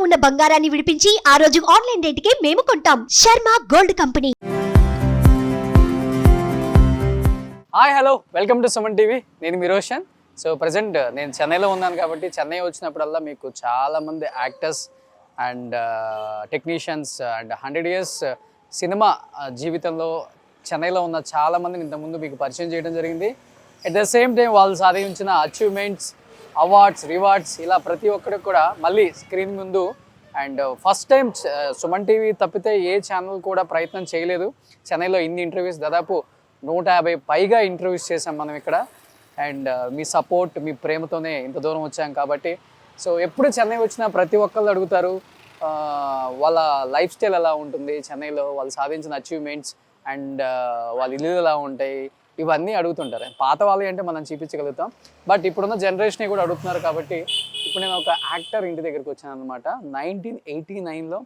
ఉన్న బంగారాన్ని విడిపించి ఆ రోజు ఆన్లైన్ రేటుకే మేము కొంటాం. Sharma gold company. Hi hello, welcome to Suman TV. నేను మీ రోషన్. సో ప్రజెంట్ నేను చెన్నైలో ఉన్నాను కాబట్టి చెన్నై వచ్చినప్పుడల్లా మీకు చాలామంది actors and technicians and 100 years cinema జీవితంలో చెన్నైలో ఉన్న చాలామందిని ఇంతకుముందు మీకు పరిచయం చేయడం జరిగింది. అట్ ద సేమ్ టైం వాళ్ళు సాధించిన అచీవ్మెంట్స్, అవార్డ్స్, రివార్డ్స్ ఇలా ప్రతి ఒక్కరికి కూడా మళ్ళీ స్క్రీన్ ముందు and first time Suman TV తప్పితే ఏ ఛానల్ కూడా ప్రయత్నం చేయలేదు. చెన్నైలో ఇన్ని ఇంటర్వ్యూస్, దాదాపు 150 పైగా ఇంటర్వ్యూస్ చేసాం మనం ఇక్కడ. అండ్ మీ సపోర్ట్, మీ ప్రేమతోనే ఇంత దూరం వచ్చాం కాబట్టి. సో ఎప్పుడు చెన్నై వచ్చినా ప్రతి ఒక్కళ్ళు అడుగుతారు వాళ్ళ లైఫ్ స్టైల్ ఎలా ఉంటుంది చెన్నైలో, వాళ్ళు సాధించిన అచీవ్మెంట్స్ అండ్ వాళ్ళ ఇల్లు ఎలా ఉంటాయి, ఇవన్నీ అడుగుతుంటారు. పాత వాళ్ళు అంటే మనం చూపించగలుగుతాం, బట్ ఇప్పుడున్న జనరేషన్ కూడా అడుగుతున్నారు కాబట్టి ఇప్పుడు నేను ఒక యాక్టర్ ఇంటి దగ్గరికి వచ్చాను అనమాట. 1989లో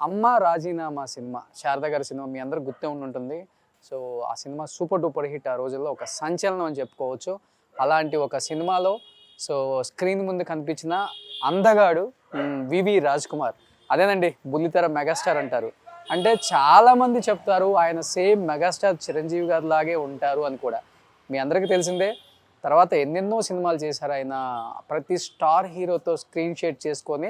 అమ్మ రాజీనామా సినిమా, శారద గారి సినిమా మీ అందరూ గుర్తే ఉంటుంది. సో ఆ సినిమా సూపర్ డూపర్ హిట్, ఆ రోజుల్లో ఒక సంచలనం అని చెప్పుకోవచ్చు. అలాంటి ఒక సినిమాలో సో స్క్రీన్ ముందు కనిపించిన అందగాడు వివి రాజ్ కుమార్. అదేనండి బుల్లితెర మెగాస్టార్ అంటారు. అంటే చాలామంది చెప్తారు ఆయన సేమ్ మెగాస్టార్ చిరంజీవి గారి లాగే ఉంటారు అని కూడా. మీ అందరికీ తెలిసిందే. తర్వాత ఎన్నెన్నో సినిమాలు చేశారు ఆయన. ప్రతి స్టార్ హీరోతో స్క్రీన్ షేర్ చేసుకొని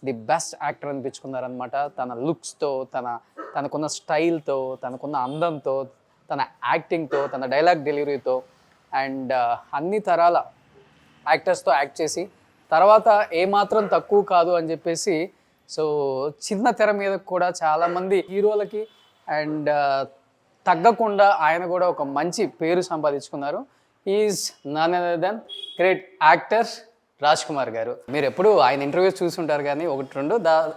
ది బెస్ట్ యాక్టర్ అనిపించుకున్నారనమాట. తన లుక్స్తో, తనకున్న స్టైల్తో, తనకున్న అందంతో, తన యాక్టింగ్తో, తన డైలాగ్ డెలివరీతో అండ్ అన్ని తరాల యాక్టర్స్తో యాక్ట్ చేసి తర్వాత ఏమాత్రం తక్కువ కాదు అని చెప్పేసి సో చిన్న తెర మీద కూడా చాలామంది హీరోలకి అండ్ తగ్గకుండా ఆయన కూడా ఒక మంచి పేరు సంపాదించుకున్నారు. Is none other than great actor Raj Kumar garu. మీరు ఎప్పుడు ఆయన ఇంటర్వ్యూస్ చూస్తుంటారు కానీ ఒకటి రెండు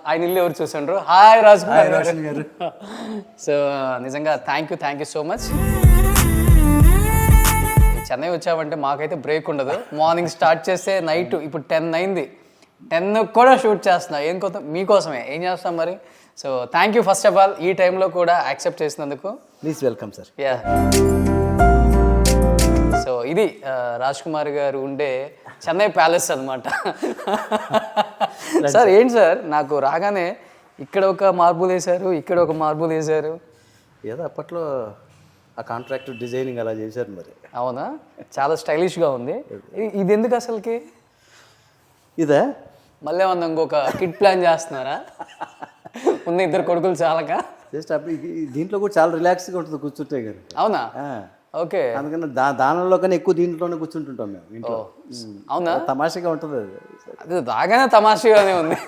ఆయన ఇల్లు ఎవరు చూస్తుంటారు. హాయ్ రాజ్ కుమార్ గారు. సో నిజంగా thank you so much. Chennai వచ్చామంటే మాకైతే బ్రేక్ ఉండదు. మార్నింగ్ స్టార్ట్ చేస్తే నైట్ ఇప్పుడు 10 అయింది, 10 కూడా షూట్ చేస్తున్నా. ఏం కొత్త మీకోసమే, ఏం చేస్తాం మరి. So thank you first of all ఈ టైంలో కూడా యాక్సెప్ట్ చేసినందుకు. Please welcome sir. Yeah, so ఇది రాజ్ కుమార్ గారు ఉండే చెన్నై ప్యాలెస్ అనమాట. సార్ ఏంటి సార్, నాకు రాగానే ఇక్కడ ఒక మార్బుల్ వేశారు, ఇక్కడ ఒక మార్బుల్ వేశారు. ఏదో అప్పట్లో ఆ కాంట్రాక్ట్ డిజైనింగ్ అలా చేశారు మరి. అవునా, చాలా స్టైలిష్గా ఉంది. ఇది ఎందుకు అసలుకి? ఇదే మళ్ళీ ఏమన్నా ఇంకొక కిడ్ ప్లాన్ చేస్తున్నారా? ఉన్న 2 కొడుకులు చాలక జస్ట్ అప్పుడు దీంట్లో కూడా చాలా రిలాక్స్గా ఉంటుంది కూర్చుంటే కానీ. అవునా, ఓకే. అందుకని దానిలో కన్నా ఎక్కువ దీంట్లోనే కూర్చుంటుంటాం మేము ఇంట్లో. అవునా, తమాషగా ఉంటుంది అది. అది రాగానే తమాషగానే ఉంది.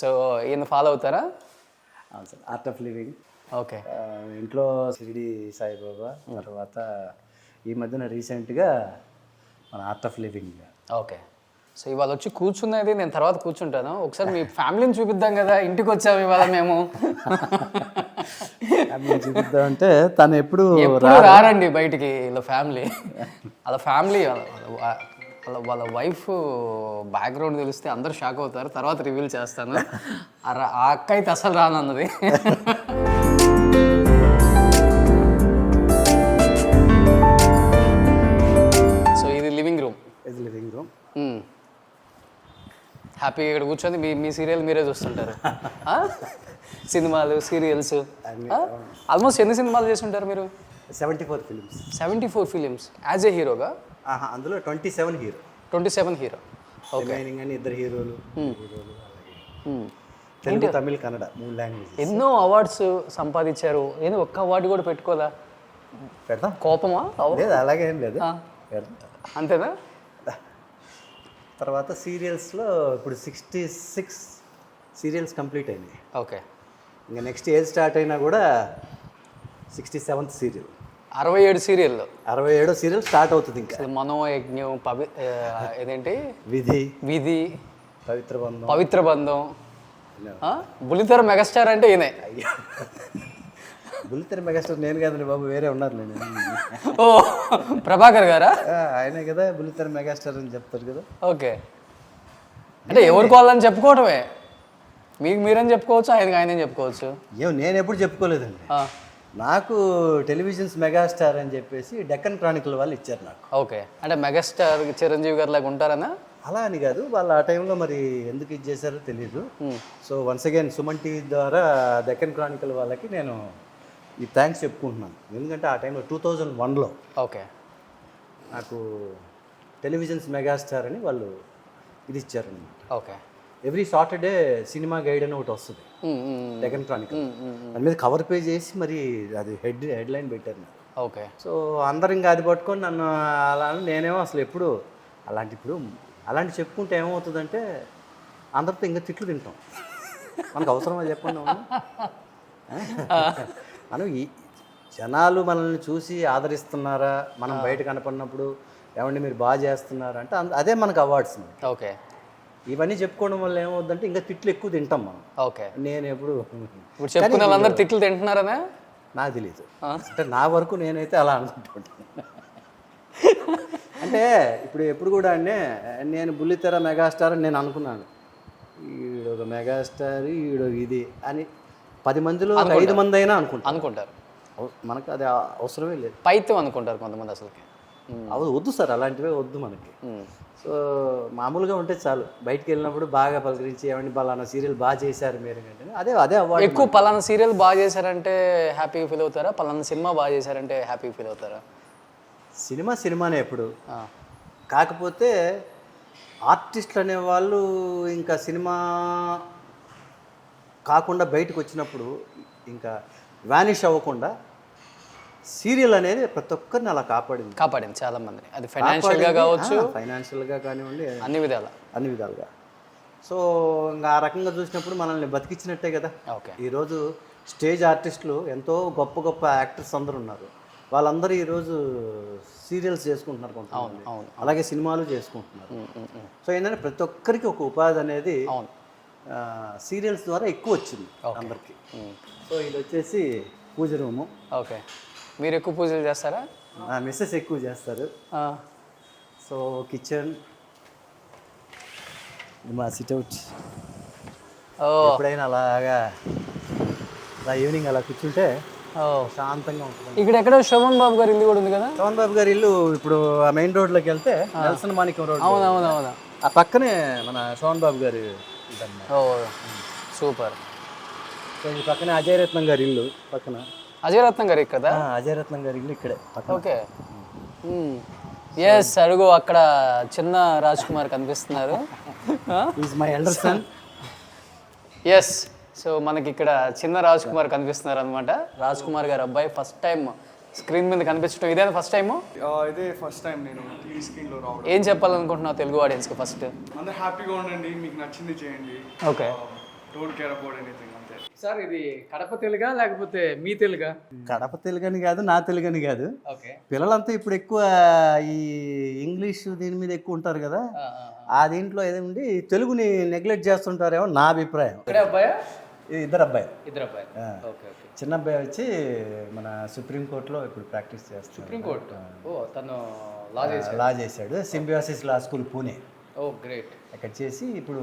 సో ఈయన ఫాలో అవుతారా? అవును sir, art of living. Okay. ఇంట్లో షిరిడి సాయిబాబా, తర్వాత ఈ మధ్యన రీసెంట్గా మన art of living. Okay. So ఇవాళ వచ్చి కూర్చున్నది నేను తర్వాత కూర్చుంటాను. ఒకసారి మీ ఫ్యామిలీని చూపిద్దాం కదా, ఇంటికి వచ్చాము ఇవాళ మేము. చూపిద్దామంటే తను ఎప్పుడు రారండి బయటికి ఇలా ఫ్యామిలీ. వాళ్ళ ఫ్యామిలీ వాళ్ళ వైఫ్ బ్యాక్గ్రౌండ్ తెలిస్తే అందరూ షాక్ అవుతారు. తర్వాత రివీల్ చేస్తాను. ఆ అక్క అయితే అసలు రానన్నది. సో ఇది లివింగ్ రూమ్. ఇది లివింగ్ రూమ్. హ్యాపీగా ఇక్కడ కూర్చొని మీ సీరియల్ మీరే చూస్తుంటారు. సినిమాలు, సీరియల్స్ ఆల్మోస్ట్ ఎన్ని సినిమాలు చేస్తుంటారు మీరు? 74 ఫిలిమ్స్. 74 ఫిలిమ్స్ యాజ్ ఏ హీరోగా? అందులో 27 హీరో. 27 హీరో. ఓకే. అని 2 హీరోలు. తెలుగు, తమిళ్, కన్నడ 3 లాంగ్వేజెస్. ఎన్నో అవార్డ్స్ సంపాదించారు. ఏదో ఒక్క అవార్డు కూడా పెట్టుకోదా? పెడతాం. కోపమా? లేదు, అలాగే ఏం లేదు. అంతేనా? తర్వాత సీరియల్స్లో ఇప్పుడు 66 సీరియల్స్ కంప్లీట్ అయినాయి. ఓకే. ఇంకా నెక్స్ట్ ఏజ్ స్టార్ట్ అయినా కూడా 67th సీరియల్. 67 సీరియల్లో 67వ సీరియల్ స్టార్ట్ అవుతుంది. ఇంకా మనోయజ్ఞం, ఏదేంటి విధి, పవిత్ర బంధం. బుల్లితెర మెగాస్టార్ అంటే ఈయనే. బుల్లితెర మెగాస్టార్ నేను కదండి బాబు, వేరే ఉన్నారు. నేను ఓ ప్రభాకర్ గారా? ఆయనే కదా బుల్లితెర మెగాస్టార్ అని చెప్తారు కదా. ఓకే. అంటే ఎవరికి వాళ్ళని చెప్పుకోవటమే. మీకు మీరని చెప్పుకోవచ్చు, ఆయనని చెప్పుకోవచ్చు. నేను ఎప్పుడు చెప్పుకోలేదండి. నాకు టెలివిజన్స్ మెగాస్టార్ అని చెప్పేసి డెక్కన్ క్రానికల్ వాళ్ళు ఇచ్చారు నాకు. ఓకే. అంటే మెగాస్టార్ చిరంజీవి గారు లాగా ఉంటారనా? అలా అని కాదు, వాళ్ళు ఆ టైంలో మరి ఎందుకు ఇది చేశారో తెలియదు. So once again Suman TV ద్వారా డెక్కన్ క్రానికల్ వాళ్ళకి నేను ఈ థ్యాంక్స్ చెప్పుకుంటున్నాను. ఎందుకంటే ఆ టైంలో 2001లో ఓకే నాకు టెలివిజన్స్ మెగాస్టార్ అని వాళ్ళు ఇది ఇచ్చారనమాట. Okay every Saturday cinema guide అని ఒకటి వస్తుంది డెక్కన్ క్రానికల్. దాని మీద కవర్ పేజ్ చేసి మరి అది హెడ్లైన్ పెట్టారు నాకు. ఓకే సో అందరు ఇంకా అది పట్టుకొని నన్ను అలా అని నేనేమో అసలు ఎప్పుడు అలాంటి చెప్పుకుంటే ఏమవుతుందంటే అందరితో ఇంకా తిట్లు తింటాం. మనకు అవసరమా చెప్పండి మనం? మనం ఈ జనాలు మనల్ని చూసి ఆదరిస్తున్నారా, మనం బయట కనపడినప్పుడు ఏమండి మీరు బాగా చేస్తున్నారా అంటే అదే మనకు అవార్డ్స్. ఓకే ఇవన్నీ చెప్పుకోవడం వల్ల ఏమవుతుందంటే ఇంకా తిట్లు ఎక్కువ తింటాం మనం. ఓకే నేను ఎప్పుడు ఇప్పుడు చెప్పుకున్న వాళ్ళందరూ తిట్లు తింటున్నారనే నాకు తెలియదు. అంటే నా వరకు నేనైతే అలా అనుకుంటుంటాను. అంటే ఎప్పుడు కూడా నేను బుల్లితెర మెగాస్టార్ అని నేను అనుకున్నాను. ఈడొక మెగాస్టార్, ఈడొక ఇది అని 10 మందిలో 5 మంది అయినా అనుకుంటారు. మనకు అది అవసరమే లేదు. పైత్యం అనుకుంటారు కొంతమంది. అసలుకి అవి వద్దు సార్, అలాంటివే వద్దు మనకి. సో మామూలుగా ఉంటే చాలు. బయటికి వెళ్ళినప్పుడు బాగా పలకరించి ఏమండి పలానా సీరియల్ బాగా చేశారు మీరు అంటే అదే అవార్డు. ఎక్కువ పలానా సీరియల్ బాగా చేశారంటే హ్యాపీగా ఫీల్ అవుతారా, పలానా సినిమా బాగా చేశారంటే హ్యాపీగా ఫీల్ అవుతారా? సినిమానే ఎప్పుడు. కాకపోతే ఆర్టిస్టులు అనేవాళ్ళు ఇంకా సినిమా కాకుండా బయటకు వచ్చినప్పుడు ఇంకా వానిష్ అవ్వకుండా సీరియల్ అనేది ప్రతి ఒక్కరిని అలా కాపాడింది చాలా మంది. అది ఫైనాన్షియల్గా కావచ్చు, ఫైనాన్షియల్గా కానివ్వండి, అన్ని విధాలుగా. సో ఇంకా ఆ రకంగా చూసినప్పుడు మనల్ని బతికించినట్టే కదా. ఈరోజు స్టేజ్ ఆర్టిస్టులు ఎంతో గొప్ప యాక్టర్స్ అందరూ ఉన్నారు. వాళ్ళందరూ ఈరోజు సీరియల్స్ చేసుకుంటున్నారు కొంతమంది, అలాగే సినిమాలు చేసుకుంటున్నారు. సో ఏంటంటే ప్రతి ఒక్కరికి ఒక ఉపాధి అనేది సీరియల్స్ ద్వారా ఎక్కువ వచ్చింది అందరికి. సో ఇది వచ్చేసి పూజ రూము. ఓకే, మీరు ఎక్కువ పూజలు చేస్తారా? మిస్సెస్ ఎక్కువ చేస్తారు. సో కిచెన్, మా సిట్అవుట్. ఎప్పుడైనా అలాగా ఈవినింగ్ అలా కూర్చుంటే శాంతంగా ఉంటుంది. ఇక్కడ ఎక్కడో శోభన్ బాబు గారి ఇల్లు కూడా ఉంది కదా. శోభన్ బాబు గారి ఇల్లు ఇప్పుడు ఆ మెయిన్ రోడ్లోకి వెళ్తే నెల్సన్ మాణిక్యం రోడ్. అవును. ఆ పక్కనే మన శోభన్ బాబు గారి. సూపర్. సో ఈ పక్కనే అజయ్ రత్నం గారి ఇల్లు పక్కన. అజయ్ రత్నం గారి కదా? అజయ్ రత్నం గారి ఇల్లు ఇక్కడే. ఓకే. ఎస్, అడుగు అక్కడ చిన్న రాజ్ కుమార్ కనిపిస్తున్నారు. Is my elder son. Yes, so మనకి ఇక్కడ చిన్న రాజ్ కుమార్ కనిపిస్తున్నారు అనమాట. రాజ్ కుమార్ గారు అబ్బాయి ఫస్ట్ టైం స్క్రీన్ మీద కనిపించడం ఇదేనా ఫస్ట్ టైము? ఇదే ఫస్ట్ టైం నేను టీవీ స్క్రీన్లో రావడం. ఏం చెప్పాలనుకుంటున్నావు తెలుగు ఆడియన్స్కి? ఫస్ట్ అందరూ హ్యాపీగా ఉండండి, మీకు నచ్చింది చేయండి. Okay, don't care about anything అంతే. సార్ ఇది కడప తెలుగా లేకపోతే మీ తెలుగా? కడప తెలుగని కాదు, నా తెలుగని కాదు. ఓకే, పిల్లలంతా ఇప్పుడు ఎక్కువ ఈ ఇంగ్లీష్ దీని మీద ఎక్కువ ఉంటారు కదా. ఆ దీంట్లో ఏదండి తెలుగుని నెగ్లెక్ట్ చేస్తుంటారేమో నా అభిప్రాయం. ఇక్కడే అబ్బాయా? ఇద్దరు అబ్బాయి. ఓకే. చిన్న అబ్బాయి వచ్చి మన సుప్రీంకోర్టులో ఇప్పుడు ప్రాక్టీస్ చేస్తాడు. సుప్రీంకోర్టు? ఓ, తను లా చేశాడు. సింబియోసిస్ లా స్కూల్ పూణే. ఓ గ్రేట్. అక్కడ చేసి ఇప్పుడు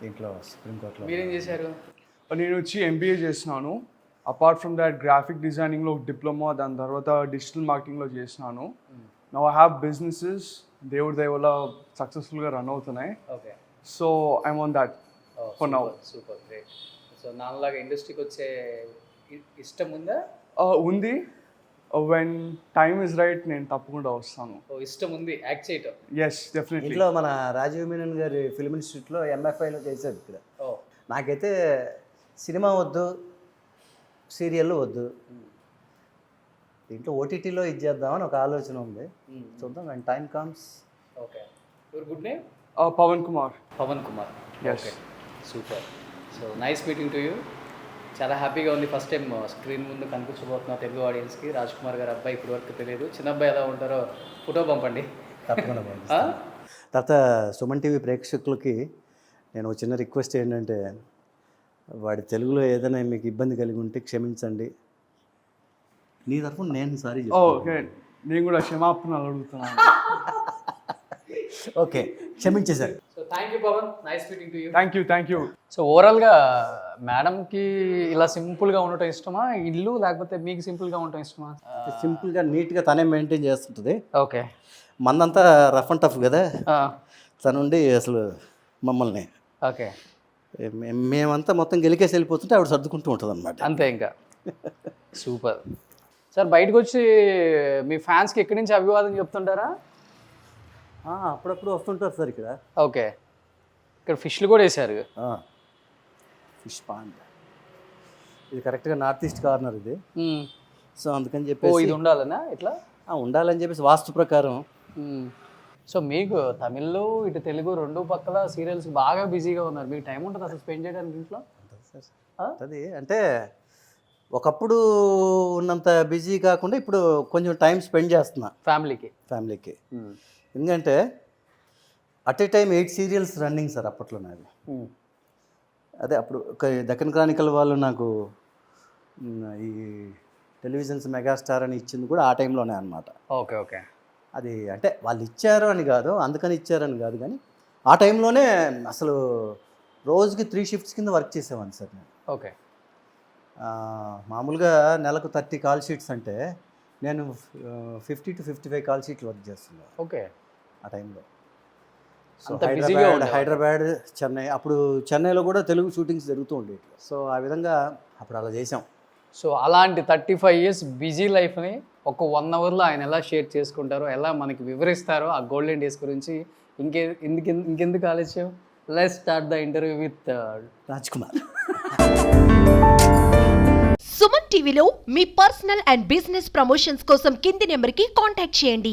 దీంట్లో సుప్రీంకోర్టులో. మీరేం చేశారు? నేను వచ్చి ఎంబీఏ చేస్తున్నాను. అపార్ట్ ఫ్రమ్ దాట్ గ్రాఫిక్ డిజైనింగ్లో డిప్లొమా, దాని తర్వాత డిజిటల్ మార్కెటింగ్లో చేసినాను. నౌ ఐ హ్యావ్ బిజినెసెస్, దేవుడి దయ వల్ల సక్సెస్ఫుల్గా రన్ అవుతున్నాయి. Okay, so I'm on that for now. Super, great. So నాలాగా ఇండస్ట్రీకి వచ్చే ఇష్టం ఉందా? ఉంది. వెన్ టైమ్ ఇస్ రైట్ నేను తప్పకుండా వస్తాను. ఇష్టం ఉంది యాక్ట్ చేయటం? Yes, definitely. ఇంట్లో మన రాజీవ్ మీనన్ గారి ఫిల్మ్ ఇన్స్టిట్యూట్లో MFIలో చేశాడు ఇక్కడ. నాకైతే సినిమా వద్దు, సీరియల్ వద్దు, దీంట్లో ఓటీటీలో ఇది చేద్దామని ఒక ఆలోచన ఉంది. చూద్దాం when time comes. Okay, your good name? Pavan Kumar. Okay, super. So nice meeting to you. చాలా హ్యాపీగా ఉంది. ఫస్ట్ టైం స్క్రీన్ ముందు కనిపించబోతున్నావు తెలుగు ఆడియన్స్కి. రాజ్ కుమార్ గారు అబ్బాయి ఇప్పుడు వరకు తెలియదు. చిన్న అబ్బాయి ఎలా ఉంటారో ఫోటో పంపండి తప్పకుండా. తర్వాత సుమన్ టీవీ ప్రేక్షకులకి నేను చిన్న రిక్వెస్ట్ ఏంటంటే, వాడి తెలుగులో ఏదైనా మీకు ఇబ్బంది కలిగి ఉంటే క్షమించండి. నీ తరఫున నేను సారీ ఓకే, నేను కూడా క్షమాపణలు అడుగుతున్నాను. ఓకే, క్షమించేశారు. So thank you Pavan, nice meeting to you. Thank you. So ఓవరాల్గా మేడంకి ఇలా సింపుల్గా ఉండటం ఇష్టమా ఇల్లు, లేకపోతే మీకు సింపుల్గా ఉండటం ఇష్టమా? సింపుల్గా నీట్గా తనే మెయింటైన్ చేస్తుంటుంది. ఓకే, మందంతా రఫ్ అండ్ టఫ్ కదా, తనుండి అసలు మమ్మల్ని ఓకే, మేమంతా మొత్తం గెలికేసి వెళ్ళిపోతుంటే ఆవిడ సర్దుకుంటూ ఉంటుంది అనమాట. అంతే ఇంకా. Super sir. బయటకు వచ్చి మీ ఫ్యాన్స్కి ఎక్కడి నుంచి అభివాదం చెప్తుంటారా? అప్పుడప్పుడు వస్తుంటారు సార్ ఇక్కడ. ఓకే, ఇక్కడ ఫిష్లు కూడా వేసారు. ఫిష్ పాండ్ ఇది కరెక్ట్గా నార్త్ ఈస్ట్ కార్నర్ ఇది. సో అందుకని ఓ, చెప్పేసి ఇది ఉండాలనా ఇట్లా? ఉండాలని చెప్పేసి వాస్తు ప్రకారం. సో మీకు తమిళ్లో ఇటు తెలుగు రెండు పక్కల సీరియల్స్ బాగా బిజీగా ఉన్నారు. మీకు టైం ఉంటుంది అసలు స్పెండ్ చేయడానికి ఇంట్లో? అది అంటే ఒకప్పుడు ఉన్నంత బిజీ కాకుండా ఇప్పుడు కొంచెం టైం స్పెండ్ చేస్తున్నా ఫ్యామిలీకి. ఎందుకంటే at a time 8 serials running sir అప్పట్లో నాది. అదే అప్పుడు దక్కన్ క్రానికల్ వాళ్ళు నాకు ఈ టెలివిజన్స్ మెగాస్టార్ అని ఇచ్చింది కూడా ఆ టైంలోనే అనమాట. Okay okay. అది అంటే వాళ్ళు ఇచ్చారు అని కాదు, అందుకని ఇచ్చారని కాదు, కానీ ఆ టైంలోనే అసలు రోజుకి 3 షిఫ్ట్స్ కింద వర్క్ చేసేవాడిని సార్ నేను. ఓకే. మామూలుగా నెలకు 30 కాల్ షీట్స్ అంటే నేను 50 to 55 కాల్ షీట్లు వర్క్ చేస్తున్నాను. ఓకే. ఆ టైంలో. సో హైదరాబాద్, చెన్నై, అప్పుడు చెన్నైలో కూడా తెలుగు షూటింగ్స్ జరుగుతూ ఉండేవి. సో ఆ విధంగా అప్పుడు అలా చేసాం. సో అలాంటి 35 years బిజీ లైఫ్ని ఒక 1 hourలో ఆయన ఎలా షేర్ చేసుకుంటారో, ఎలా మనకి వివరిస్తారో ఆ గోల్డెన్ డేస్ గురించి ఇంకెందుకు ఆలస్యం, let's start the interview with Raj Kumar. Suman టీవీలో మీ పర్సనల్ అండ్ బిజినెస్ ప్రమోషన్స్ కోసం కింది నెంబర్కి కాంటాక్ట్ చేయండి.